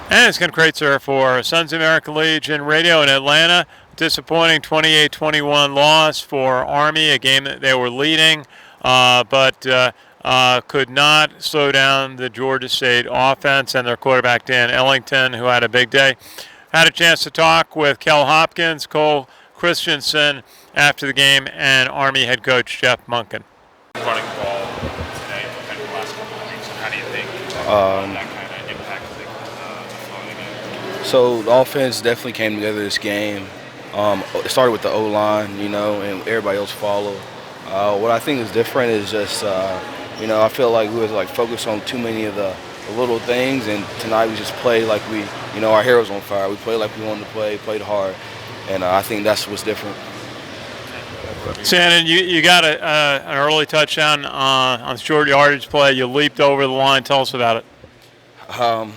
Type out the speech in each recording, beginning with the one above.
And it's Ken Kraetzer for Sons of American Legion Radio in Atlanta. Disappointing 28-21 loss for Army, a game that they were leading, but could not slow down the Georgia State offense and their quarterback Dan Ellington, who had a big day. Had a chance to talk with Hopkins, Cole Christiansen after the game, and Army head coach Jeff Monken. Running the ball today compared to the last couple of weeks, and how do you think that kind of impacted the flow of the game? So the offense definitely came together this game. It started with the O-line, and everybody else followed. What I think is different is just, I feel like we was focused on too many of the little things, and tonight we just played like our hair was on fire. We played like we wanted to play, played hard, and I think that's what's different. Sandon, you got an early touchdown on short yardage play. You leaped over the line. Tell us about it. I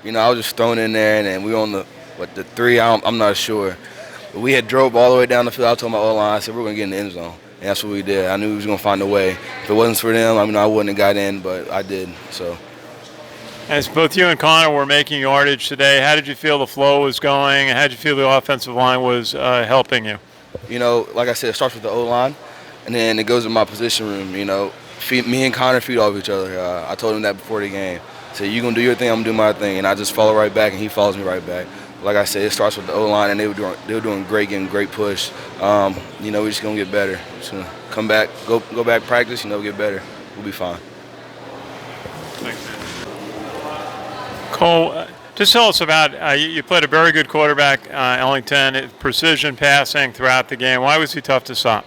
was just thrown in there, and then we were on the 3. I'm not sure. But we had drove all the way down the field. I told my O-line, I said, we're going to get in the end zone. And that's what we did. I knew we was going to find a way. If it wasn't for them, I wouldn't have got in, but I did. So. As both you and Connor were making yardage today, how did you feel the flow was going? How did you feel the offensive line was helping you? Like I said, it starts with the O-line, and then it goes to my position room. Me and Connor feed off each other. I told him that before the game. I said, you're going to do your thing, I'm going to do my thing. And I just follow right back, and he follows me right back. Like I said, it starts with the O-line, and they were doing great, getting great push. We're just going to get better. Just going to come back, go back, practice, get better. We'll be fine. Thanks, man. Cole, just tell us about, you played a very good quarterback, Ellington, precision passing throughout the game. Why was he tough to stop?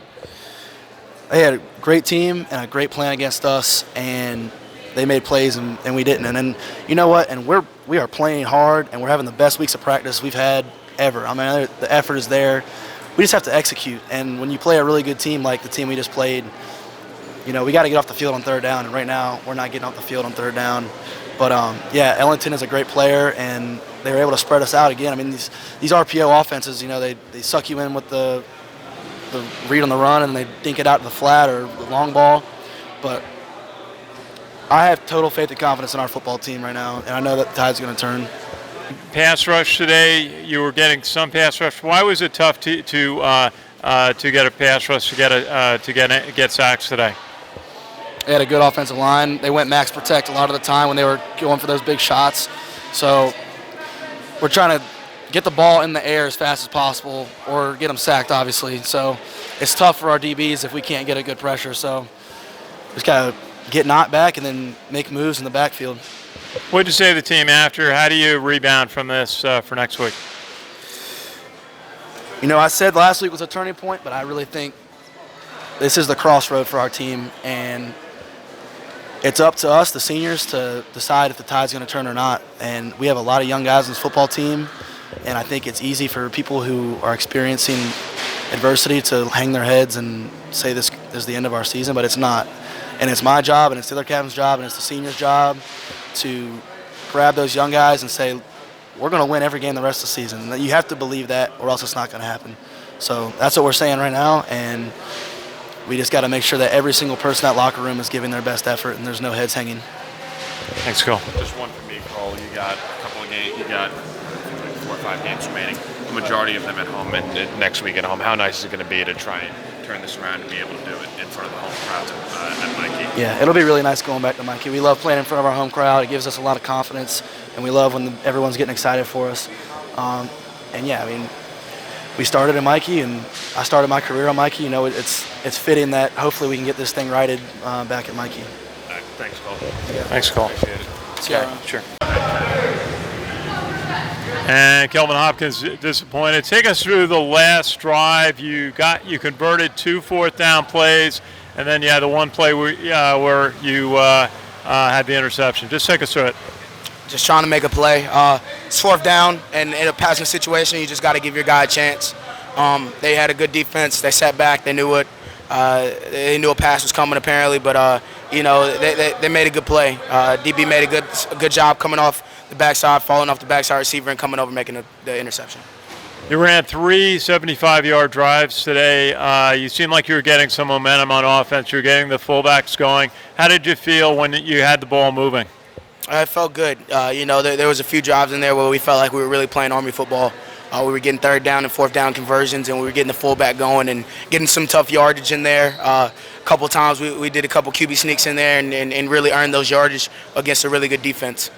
They had a great team and a great plan against us, and they made plays and we didn't. And then, you know what? And we are playing hard, and we're having the best weeks of practice we've had ever. The effort is there. We just have to execute. And when you play a really good team like the team we just played, we got to get off the field on third down. And right now, we're not getting off the field on third down. But, Ellington is a great player, and they were able to spread us out again. These RPO offenses, they suck you in with the read on the run, and they dink it out to the flat or the long ball. But I have total faith and confidence in our football team right now, and I know that the tide's going to turn. Pass rush today, you were getting some pass rush. Why was it tough to get a pass rush to get sacks today? They had a good offensive line. They went max protect a lot of the time when they were going for those big shots. So we're trying to get the ball in the air as fast as possible or get them sacked, obviously. So it's tough for our DBs if we can't get a good pressure. So just got to get knocked back and then make moves in the backfield. What did you say to the team after? How do you rebound from this for next week? I said last week was a turning point, but I really think this is the crossroad for our team, and it's up to us, the seniors, to decide if the tide's going to turn or not. And we have a lot of young guys in this football team, and I think it's easy for people who are experiencing adversity to hang their heads and say this is the end of our season, but it's not. And it's my job, and it's the other captain's job, and it's the seniors' job to grab those young guys and say, we're going to win every game the rest of the season. You have to believe that, or else it's not going to happen. So that's what we're saying right now, and we just got to make sure that every single person in that locker room is giving their best effort and there's no heads hanging. Thanks, Cole. Just one for me, Cole. You got a couple of games. You got 4 or 5 games remaining. The majority of them at home and next week at home. How nice is it going to be to try and turn this around and be able to do it in front of the home crowd at Mikey? Yeah, it'll be really nice going back to Mikey. We love playing in front of our home crowd. It gives us a lot of confidence, and we love when everyone's getting excited for us. We started in Mikey, and I started my career on Mikey. It's fitting that hopefully we can get this thing righted back at Mikey. All right, thanks, Cole. Yeah. Thanks, Cole. Appreciate it. Yeah, sure. And Kelvin Hopkins disappointed. Take us through the last drive. You converted 2 4th-down plays, and then you had the one play where you had the interception. Just take us through it. Just trying to make a play. It's 4th down, and in a passing situation, you just got to give your guy a chance. They had a good defense. They sat back. They knew they knew a pass was coming apparently, but they made a good play. DB made a good job coming off the backside, falling off the backside receiver, and coming over making the interception. You ran 3 75-yard drives today. You seemed like you were getting some momentum on offense. You were getting the fullbacks going. How did you feel when you had the ball moving? It felt good. There was a few drives in there where we felt like we were really playing Army football. We were getting third down and fourth down conversions, and we were getting the fullback going and getting some tough yardage in there. A couple times we did a couple QB sneaks in there and really earned those yardage against a really good defense.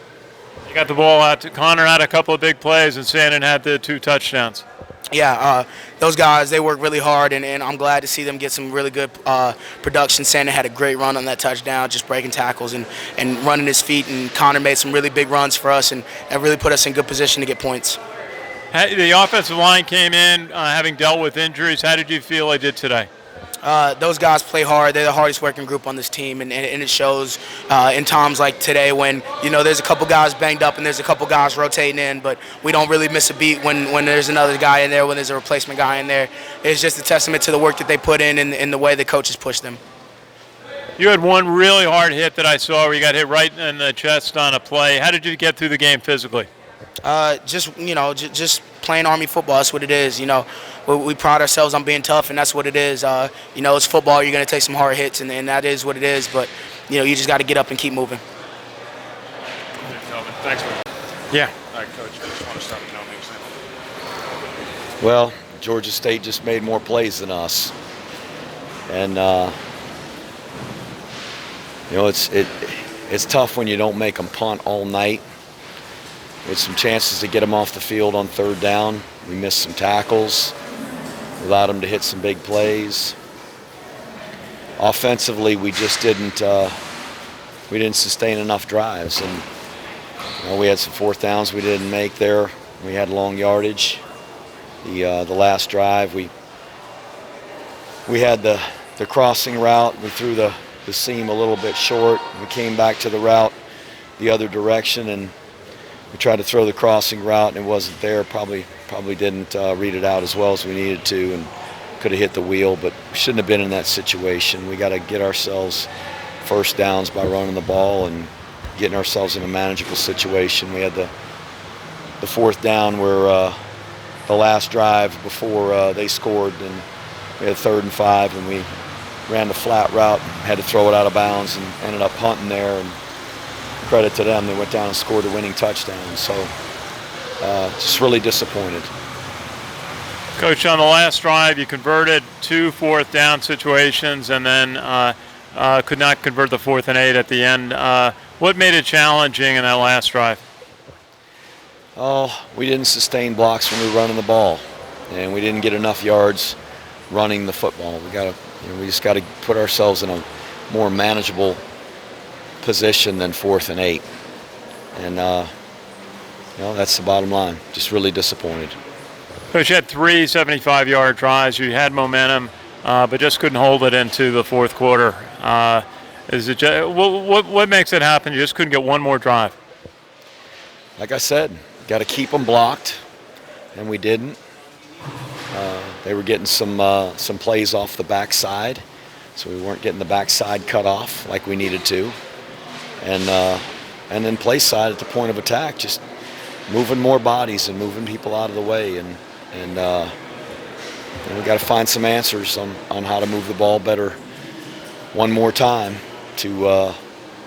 You got the ball out to Connor, had a couple of big plays, and Sandon had the 2 touchdowns. Yeah, those guys, they work really hard, and I'm glad to see them get some really good production. Sandon had a great run on that touchdown, just breaking tackles and running his feet, and Connor made some really big runs for us and really put us in good position to get points. The offensive line came in having dealt with injuries. How did you feel they did today? Those guys play hard. They're the hardest working group on this team, and it shows in times like today when, there's a couple guys banged up and there's a couple guys rotating in, but we don't really miss a beat when there's another guy in there, when there's a replacement guy in there. It's just a testament to the work that they put in and the way the coaches push them. You had one really hard hit that I saw where you got hit right in the chest on a play. How did you get through the game physically? Just playing Army football. That's what it is. We pride ourselves on being tough, and that's what it is. It's football. You're going to take some hard hits, and that is what it is. But, you just got to get up and keep moving. Kelvin, thanks, man. Yeah. All right, Coach, I just want to start with knowing things. Well, Georgia State just made more plays than us. And, it's tough when you don't make them punt all night. With some chances to get them off the field on third down. We missed some tackles. We allowed them to hit some big plays. Offensively, we just didn't sustain enough drives. And we had some fourth downs we didn't make there. We had long yardage. The last drive, we had the crossing route. We threw the seam a little bit short. We came back to the route the other direction, and we tried to throw the crossing route, and it wasn't there. Probably didn't read it out as well as we needed to, and could have hit the wheel, but we shouldn't have been in that situation. We got to get ourselves first downs by running the ball and getting ourselves in a manageable situation. We had the fourth down where the last drive before they scored, and we had 3rd and 5, and we ran the flat route, had to throw it out of bounds, and ended up punting there. And credit to them, they went down and scored the winning touchdown. So just really disappointed. Coach, on the last drive, you converted 2 fourth down situations and then could not convert the 4th and 8 at the end. What made it challenging in that last drive? Oh, we didn't sustain blocks when we were running the ball, and we didn't get enough yards running the football. We just got to put ourselves in a more manageable position than 4th and 8, and that's the bottom line. Just really disappointed. Coach, you had 3 75-yard drives. You had momentum, but just couldn't hold it into the fourth quarter. What makes it happen? You just couldn't get one more drive. Like I said, got to keep them blocked, and we didn't. They were getting some plays off the backside, so we weren't getting the backside cut off like we needed to. And then play side at the point of attack, just moving more bodies and moving people out of the way, and we got to find some answers on how to move the ball better one more time to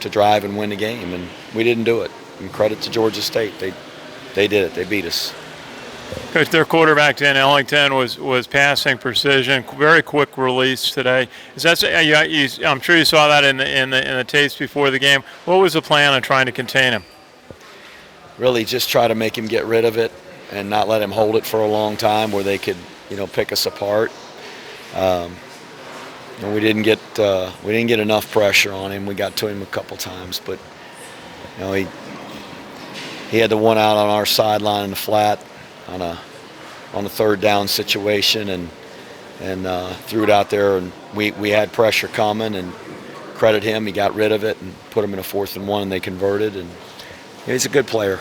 drive and win the game, and we didn't do it. And credit to Georgia State, they did it. They beat us. Coach, their quarterback Dan Ellington was passing precision, very quick release today. I'm sure you saw that in the tapes before the game. What was the plan on trying to contain him? Really, just try to make him get rid of it and not let him hold it for a long time where they could, pick us apart. And we didn't get enough pressure on him. We got to him a couple times, but he had the one out on our sideline in the flat on a 3rd down situation, and threw it out there, and we had pressure coming, and credit him, he got rid of it and put him in a 4th and 1, and they converted. And he's a good player.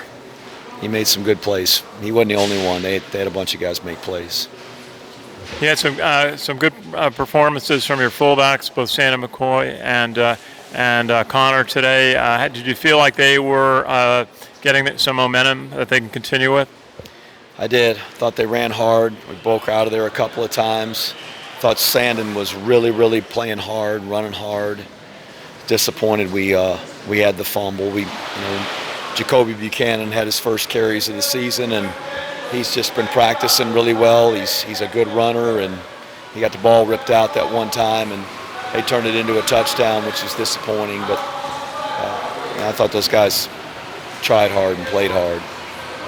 He made some good plays. He wasn't the only one. They had a bunch of guys make plays. He had some good performances from your fullbacks, both Sandon, McCoy, and Connor today. Did you feel like they were getting some momentum that they can continue with? I did. Thought they ran hard. We broke out of there a couple of times. Thought Sandon was really, really playing hard, running hard. disappointed we had the fumble. Jacoby Buchanan had his first carries of the season, and he's just been practicing really well. He's a good runner, and he got the ball ripped out that one time, and they turned it into a touchdown, which is disappointing. But I thought those guys tried hard and played hard.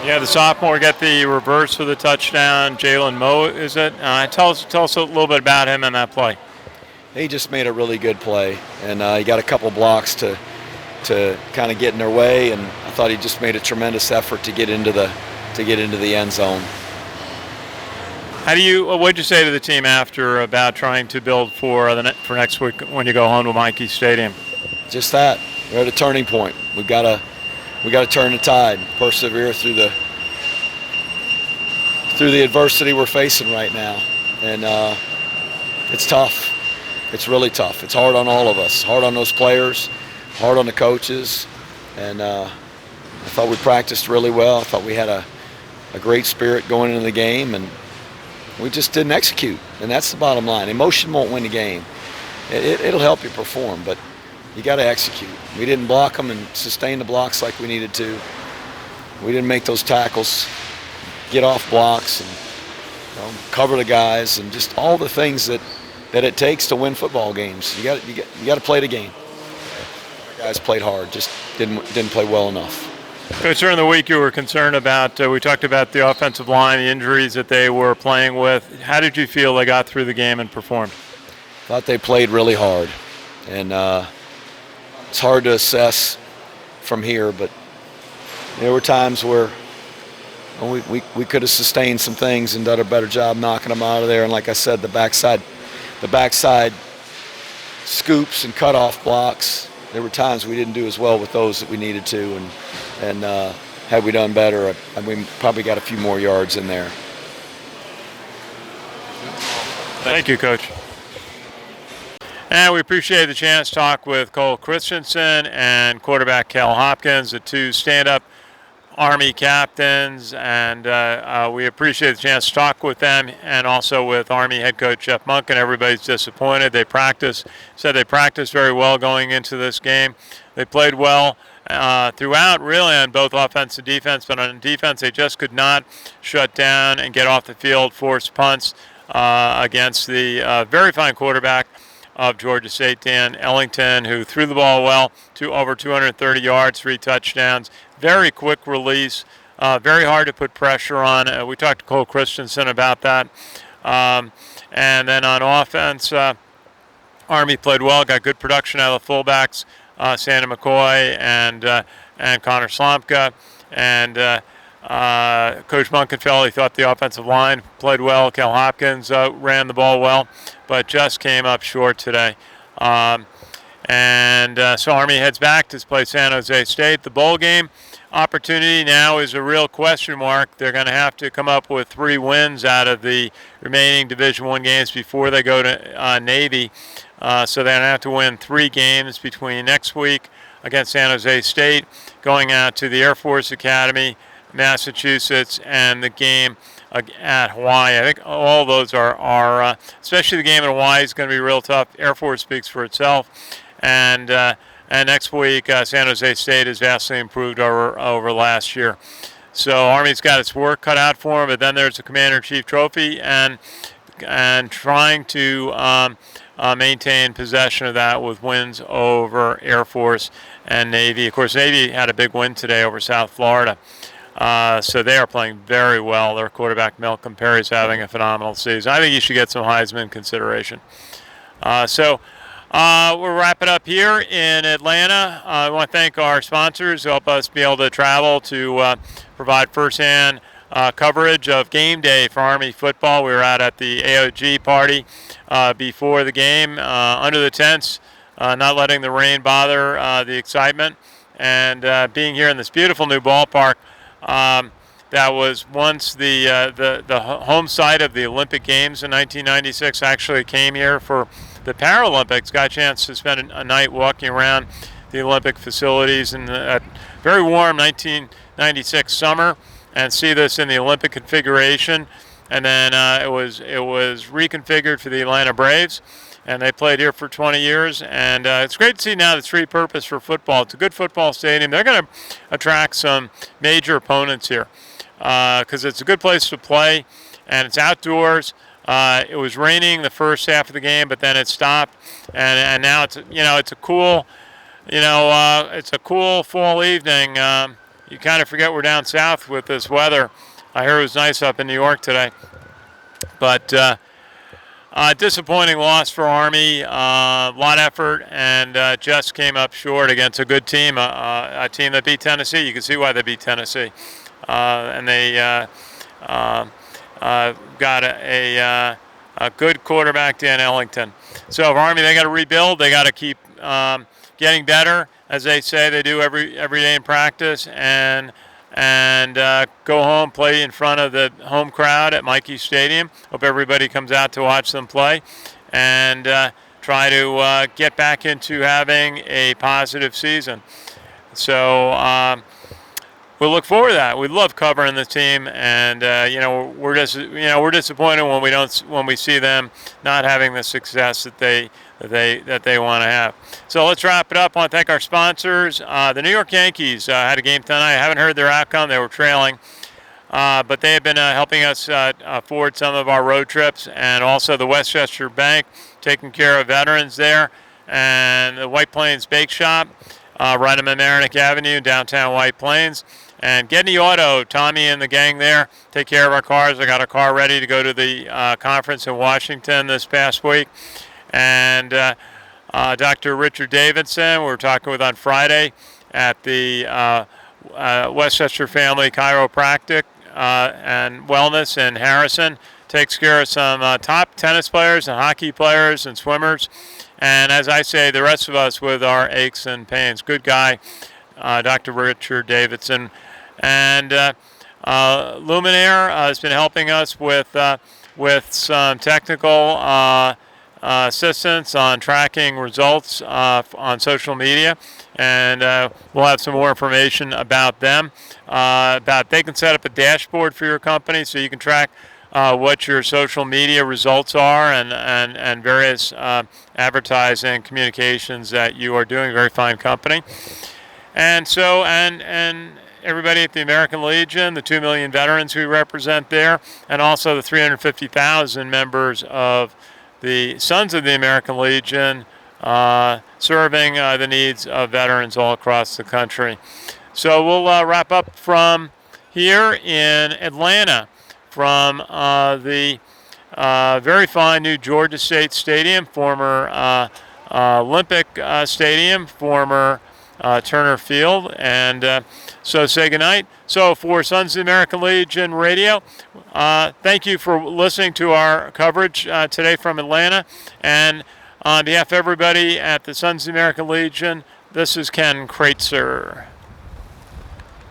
Yeah, the sophomore got the reverse for the touchdown. Jalen Moe, is it? Tell us a little bit about him and that play. He just made a really good play, and he got a couple blocks to kind of get in their way, and I thought he just made a tremendous effort to get into the end zone. What'd you say to the team after about trying to build for next week when you go home to Mikey Stadium? Just that. We're at a turning point. We got to turn the tide, persevere through the adversity we're facing right now, and it's tough. It's really tough. It's hard on all of us, hard on those players, hard on the coaches, and I thought we practiced really well. I thought we had a great spirit going into the game, and we just didn't execute, and that's the bottom line. Emotion won't win the game. It'll help you perform, but you got to execute. We didn't block them and sustain the blocks like we needed to. We didn't make those tackles, get off blocks, and cover the guys, and just all the things that it takes to win football games. You got to play the game. Our guys played hard, just didn't play well enough. Coach, during the week you were concerned about, we talked about the offensive line, the injuries that they were playing with. How did you feel they got through the game and performed? Thought they played really hard, and it's hard to assess from here, but there were times where we could have sustained some things and done a better job knocking them out of there. And like I said, the backside scoops and cutoff blocks, there were times we didn't do as well with those that we needed to, and had we done better, we probably got a few more yards in there. Thank you, Coach. And we appreciate the chance to talk with Cole Christiansen and quarterback Kel Hopkins, the two stand-up Army captains, and we appreciate the chance to talk with them, and also with Army head coach Jeff Monken. Everybody's disappointed. They said they practiced very well going into this game. They played well throughout, really, on both offense and defense, but on defense they just could not shut down and get off the field, force punts against the very fine quarterback of Georgia State, Dan Ellington, who threw the ball well to over 230 yards, 3 touchdowns. Very quick release, very hard to put pressure on. We talked to Cole Christiansen about that. And then on offense, Army played well, got good production out of the fullbacks, Sandon McCoy and Connor Slomka. And Coach Monken felt he thought the offensive line played well. Kel Hopkins ran the ball well, but just came up short today. So Army heads back to play San Jose State. The bowl game opportunity now is a real question mark. They're going to have to come up with 3 wins out of the remaining Division I games before they go to Navy. So they're going to have to win 3 games between next week against San Jose State, going out to the Air Force Academy, Massachusetts, and the game at Hawaii. I think all those are especially the game at Hawaii is going to be real tough. Air Force speaks for itself. And next week, San Jose State is vastly improved over last year. So Army's got its work cut out for them, but then there's the Commander-in-Chief Trophy and trying to maintain possession of that with wins over Air Force and Navy. Of course, Navy had a big win today over South Florida. So they are playing very well. Their quarterback, Malcolm Perry, is having a phenomenal season. I think he should get some Heisman consideration. We're wrapping up here in Atlanta. I want to thank our sponsors who help us be able to travel to provide firsthand coverage of game day for Army football. We were out at the AOG party before the game, under the tents, not letting the rain bother the excitement, and being here in this beautiful new ballpark that was once the home site of the Olympic Games in 1996. Actually came here for the Paralympics. Got a chance to spend a night walking around the Olympic facilities in a very warm 1996 summer and see this in the Olympic configuration. And then it was reconfigured for the Atlanta Braves. and they played here for 20 years. And it's great to see now that's repurposed for football. It's a good football stadium. They're going to attract some major opponents here because it's a good place to play, and it's outdoors. It was raining the first half of the game, but then it stopped, and now it's a cool, it's a cool fall evening. You kind of forget we're down south with this weather. I heard it was nice up in New York today, but disappointing loss for Army. A lot of effort, and just came up short against a good team, a team that beat Tennessee. You can see why they beat Tennessee, and they got a good quarterback, Dan Ellington. So for Army, they got to rebuild. They got to keep getting better, as they say they do every day in practice, and go home, play in front of the home crowd at Mikey Stadium. Hope everybody comes out to watch them play, and try to get back into having a positive season. So we'll look forward to that. We love covering the team, and we're disappointed when we see them not having the success that they want to have. So let's wrap it up. I want to thank our sponsors. The New York Yankees had a game tonight. I haven't heard their outcome. They were trailing, but they have been helping us forward some of our road trips, and also the Westchester Bank taking care of veterans there, and the White Plains Bake Shop right on Mamaroneck Avenue, downtown White Plains. And Getney Auto, Tommy and the gang there take care of our cars. I got a car ready to go to the conference in Washington this past week. And Dr. Richard Davidson, we were talking with on Friday at the Westchester Family Chiropractic and Wellness in Harrison. Takes care of some top tennis players and hockey players and swimmers. And as I say, the rest of us with our aches and pains. Good guy, Dr. Richard Davidson. And Luminaire has been helping us with some technical assistance on tracking results on social media, and we'll have some more information about them. About they can set up a dashboard for your company so you can track what your social media results are and various advertising communications that you are doing. Very fine company. And so and everybody at the American Legion, the 2 million veterans we represent there, and also the 350,000 members of the Sons of the American Legion serving the needs of veterans all across the country. So we'll wrap up from here in Atlanta from the very fine new Georgia State Stadium, former Olympic Stadium, former Turner Field, and so say goodnight. So for Sons of the American Legion Radio, thank you for listening to our coverage today from Atlanta. And on behalf of everybody at the Sons of the American Legion, this is Ken Kraetzer.